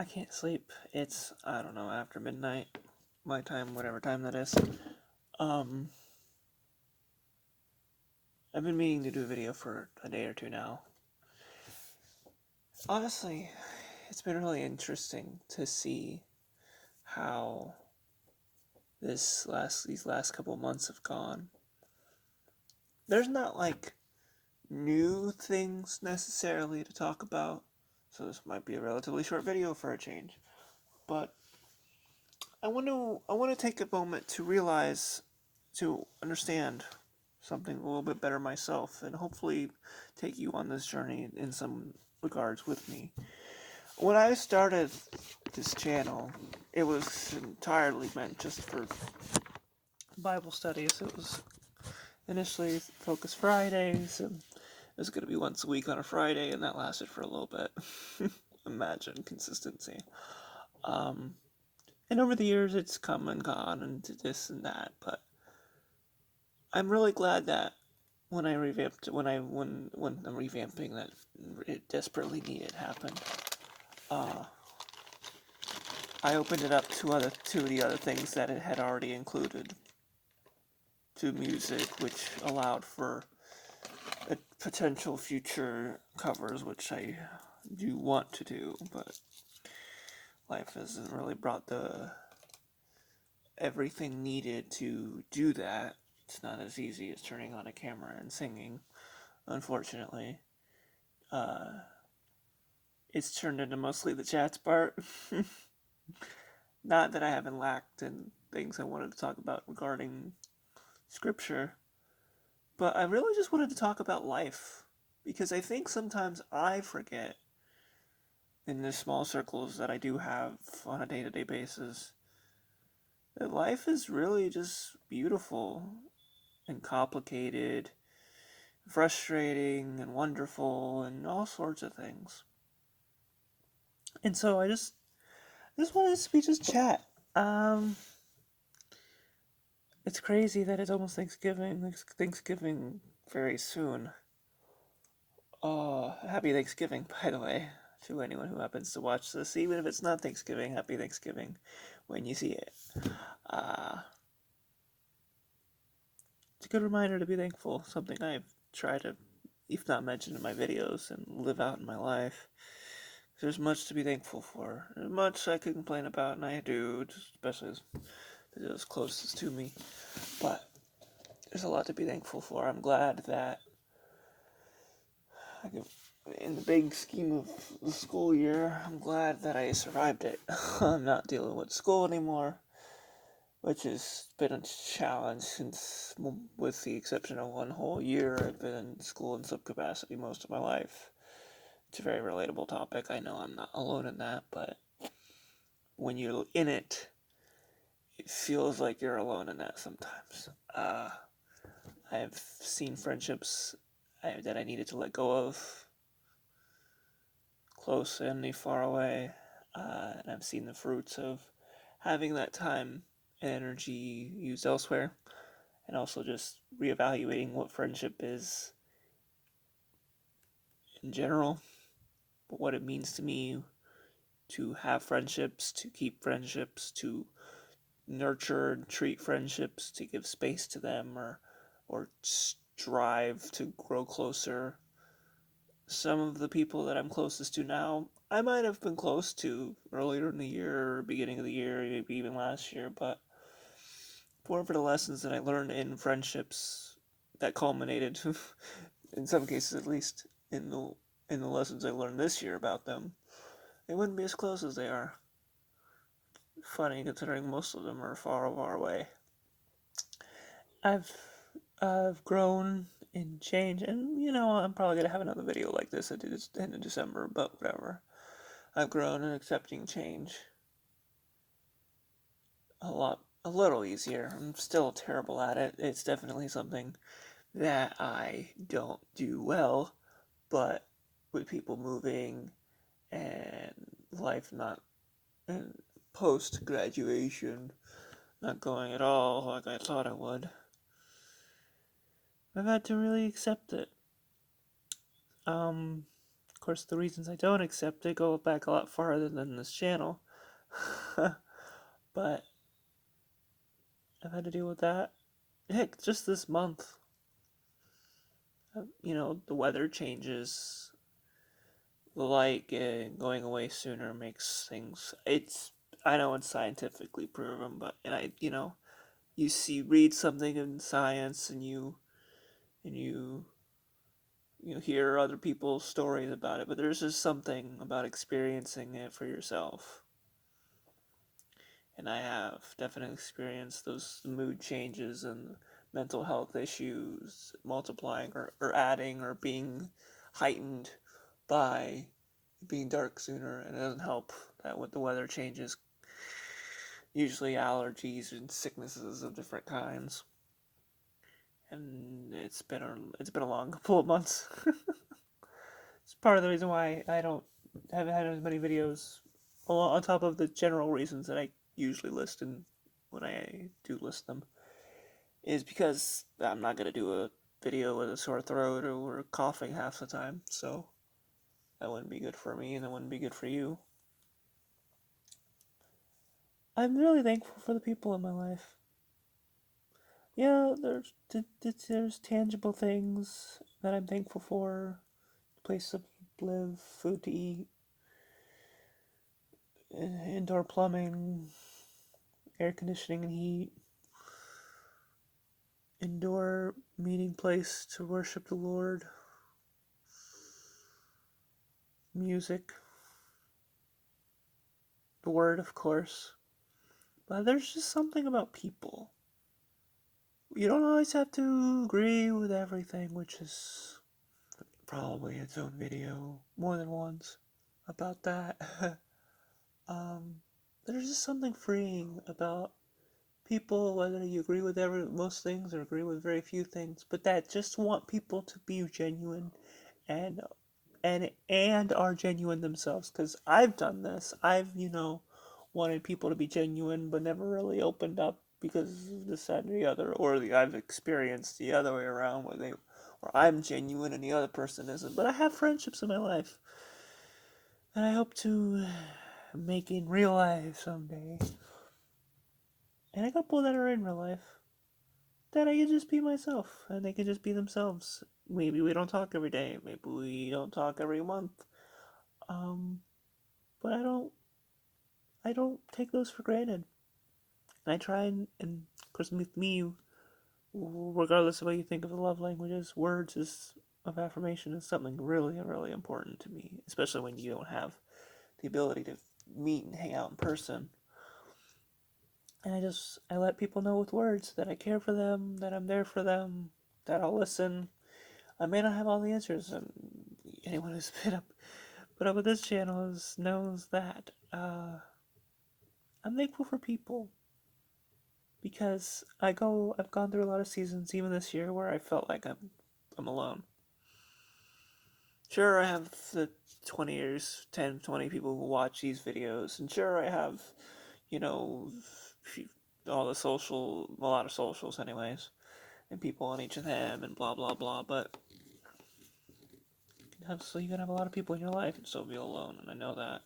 I can't sleep. It's, I don't know, after midnight, my time, whatever time that is. Um, I've been meaning to do a video for a day or two now. Honestly, it's been really interesting to see how these last couple months have gone. There's not like new things necessarily to talk about, so this might be a relatively short video for a change. But I want to take a moment to realize, to understand something a little bit better myself, and hopefully take you on this journey in some regards with me. When I started this channel, it was entirely meant just for Bible studies. It was initially Focus Fridays, and it was going to be once a week on a Friday, and that lasted for a little bit. Imagine consistency. Um, and over the years, it's come and gone, and this and that. But I'm really glad that when I revamped, when I'm revamping, that it desperately needed happen. Uh, I opened it up to the other things that it had already included, to music, which allowed for potential future covers, which I do want to do, but life hasn't really brought the everything needed to do that. It's not as easy as turning on a camera and singing, unfortunately. Uh, it's turned into mostly the chats part. Not that I haven't lacked in things I wanted to talk about regarding scripture, but I really just wanted to talk about life. Because I think sometimes I forget in the small circles that I do have on a day-to-day basis that life is really just beautiful and complicated, frustrating and wonderful and all sorts of things. And so I just wanted this to be just chat. It's crazy that it's almost Thanksgiving. Thanksgiving very soon. Happy Thanksgiving, by the way, to anyone who happens to watch this. Even if it's not Thanksgiving, happy Thanksgiving when you see it. It's a good reminder to be thankful, something I've tried to, if not mention in my videos, and live out in my life. There's much to be thankful for. There's much I could complain about, and I do, especially as it's closest to me. But there's a lot to be thankful for. I'm glad that in the big scheme of the school year, I'm glad that I survived it. I'm not dealing with school anymore, which has been a challenge since, with the exception of one whole year, I've been in school in some capacity most of my life. It's a very relatable topic. I know I'm not alone in that, but when you're in it, it feels like you're alone in that sometimes. I've seen friendships that I needed to let go of, close and far away, and I've seen the fruits of having that time and energy used elsewhere, and also just reevaluating what friendship is in general, but what it means to me to have friendships, to keep friendships, to nurture and treat friendships, to give space to them, or strive to grow closer. Some of the people that I'm closest to now, I might have been close to earlier in the year, or beginning of the year, maybe even last year, but for the lessons that I learned in friendships that culminated, in some cases at least, in the lessons I learned this year about them, they wouldn't be as close as they are. Funny, considering most of them are far, far away. I've grown and changed, and I'm probably gonna have another video like this at the end of December, but whatever. I've grown in accepting change a little easier. I'm still terrible at it. It's definitely something that I don't do well, but with people moving and life not, and post graduation not going at all like I thought it would, I've had to really accept it. Um, Of course, the reasons I don't accept it go back a lot farther than this channel. But I've had to deal with that. Heck, just this month, the weather changes. The light going away sooner makes things. I know it's scientifically proven, but you read something in science, and you hear other people's stories about it, but there's just something about experiencing it for yourself. And I have definitely experienced those mood changes and mental health issues multiplying or adding or being heightened by being dark sooner, and it doesn't help that with the weather changes, usually allergies and sicknesses of different kinds. And it's been a long couple of months. It's part of the reason why I haven't had as many videos, on top of the general reasons that I usually list and when I do list them, is because I'm not gonna do a video with a sore throat or coughing half the time, so that wouldn't be good for me and that wouldn't be good for you. I'm really thankful for the people in my life. Yeah, there's tangible things that I'm thankful for: place to live, food to eat, indoor plumbing, air conditioning and heat, indoor meeting place to worship the Lord, music, the Word, of course. But there's just something about people. You don't always have to agree with everything, which is probably its own video more than once about that. There's just something freeing about people, whether you agree with most things or agree with very few things, but that just want people to be genuine and and are genuine themselves. Because I've done this. I've wanted people to be genuine, but never really opened up because of this, that, and the other. Or I've experienced the other way around, where I'm genuine and the other person isn't. But I have friendships in my life that I hope to make in real life someday, and a couple that are in real life that I can just be myself and they can just be themselves. Maybe we don't talk every day. Maybe we don't talk every month. Um, but I don't take those for granted. And I try and of course with me, regardless of what you think of the love languages, words of affirmation is something really, really important to me, especially when you don't have the ability to meet and hang out in person. And I let people know with words that I care for them, that I'm there for them, that I'll listen. I may not have all the answers, and anyone who's put up with this channel knows that I'm thankful for people, because I've gone through a lot of seasons, even this year, where I felt like I'm alone. Sure, I have the 20 years, 10, 20 people who watch these videos, and sure, I have, you know, a lot of socials, anyways, and people on each of them, and blah blah blah. But you can have a lot of people in your life and still be alone, and I know that.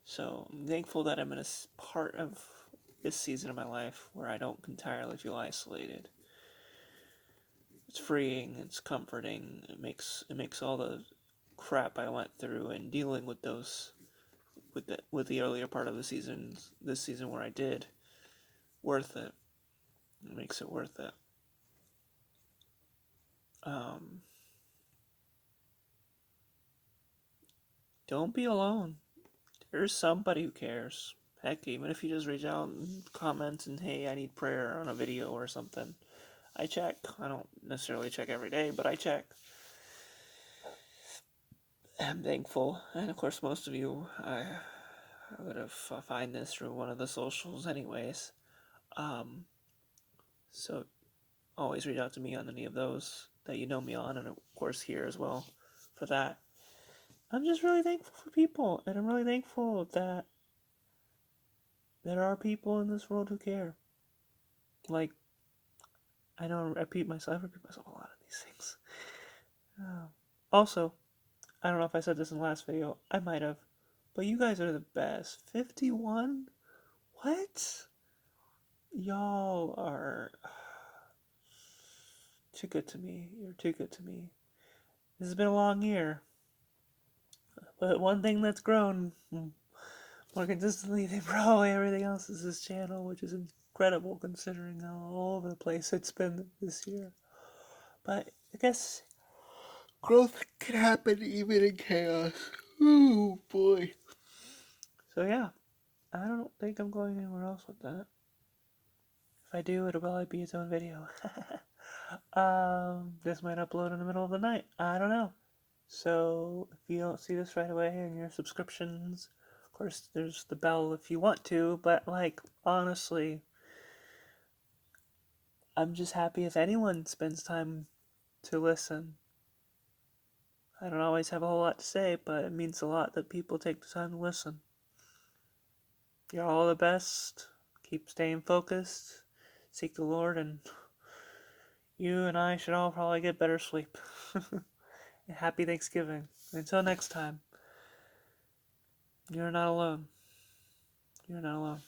So I'm thankful that I'm in a part of this season of my life where I don't entirely feel isolated. It's freeing, it's comforting. It makes all the crap I went through and dealing with those with the earlier part of this season where I did, worth it. It makes it worth it. Um, don't be alone. There's somebody who cares. Heck, even if you just reach out and comment and, hey, I need prayer on a video or something. I check. I don't necessarily check every day, but I check. I'm thankful. And of course, most of you, I would have find this through one of the socials anyways. So always reach out to me on any of those that you know me on, and of course here as well for that. I'm just really thankful for people, and I'm really thankful that there are people in this world who care. Like, I know I repeat myself a lot of these things. Also, I don't know if I said this in the last video. I might have. But you guys are the best. 51? What? Y'all are too good to me. You're too good to me. This has been a long year. But one thing that's grown more consistently than probably everything else is this channel, which is incredible considering how all over the place it's been this year. But I guess growth can happen even in chaos. Oh boy. So yeah, I don't think I'm going anywhere else with that. If I do, it'll probably be its own video. This might upload in the middle of the night. I don't know. So if you don't see this right away in your subscriptions, of course there's the bell if you want to, but like honestly, I'm just happy if anyone spends time to listen. I don't always have a whole lot to say, but it means a lot that people take the time to listen. You're all the best. Keep staying focused. Seek the Lord, and you and I should all probably get better sleep. Happy Thanksgiving. Until next time, you're not alone. You're not alone.